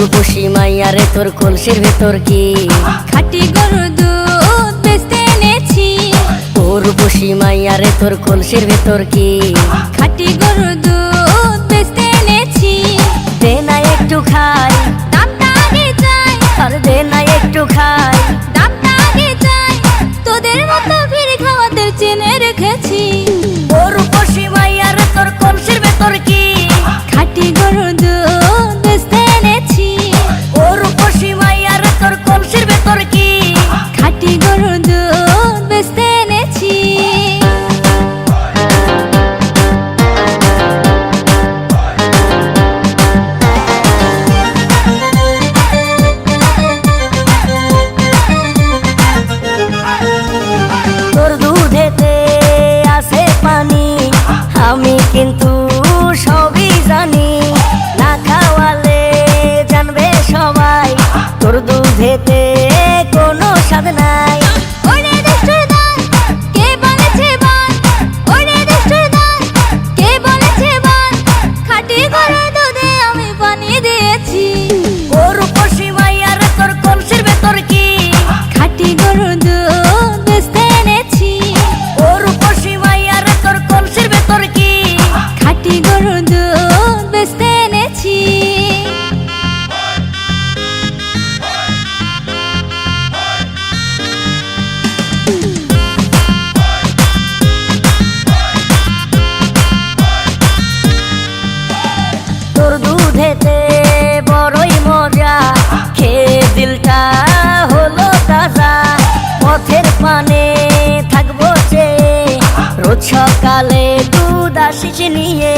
রূপসী মাইয়ারে তোর কলসির ভেতর কি খাঁটি গরুর দুধ বেচতে এনেছি। ও রূপসী মাইয়ারে তোর কলসির ভেতর কি খাঁটি গরুর দুধ বেচতে এনেছি। দে না একটু খাই, দামটা আগে চাই, আর দে না একটু খাই। দামটা আগে চাই, তোদের মতো ভিড় খাওয়াদের চেনে রেখেছি। ও রূপসী মাইয়ারে তোর কলসির ভেতর কি খাঁটি গরুর দুধ বেচতে এনেছি। ও রূপসী মাইয়ারে তোর কলসির ভেতর কি খাঁটি গরুর দুধ বেচতে এনেছি। তোর দুধেতে আছে পানি, আমি কিন্তু সবই জানি। না খাওয়ালে জানবে সবাই তোর দুধেতে কোনো স্বাদ নাই। ওরে দুষ্টুর দল, কে বলেছে বল? ওরে দুষ্টুর দল, কে বলেছে বল? খাঁটি গরুর দুধে আমি পানি দিয়েছি। ও রূপসী মাইয়ারে তোর কলসির ভেতর কি খাঁটি গরুর দুধ বেচতে এনেছি। ও রূপসী মাইয়ারে তোর কলসির ভেতর কি খাঁটি গরুর দুধ বেচতে এনেছি। তোর দুধেতে বড়ই মজা, খেয়ে দিলটা হলো তাজা। পথের পানে থাকবো চেয়ে, রোজ সকালে দুধ আসিস নিয়ে।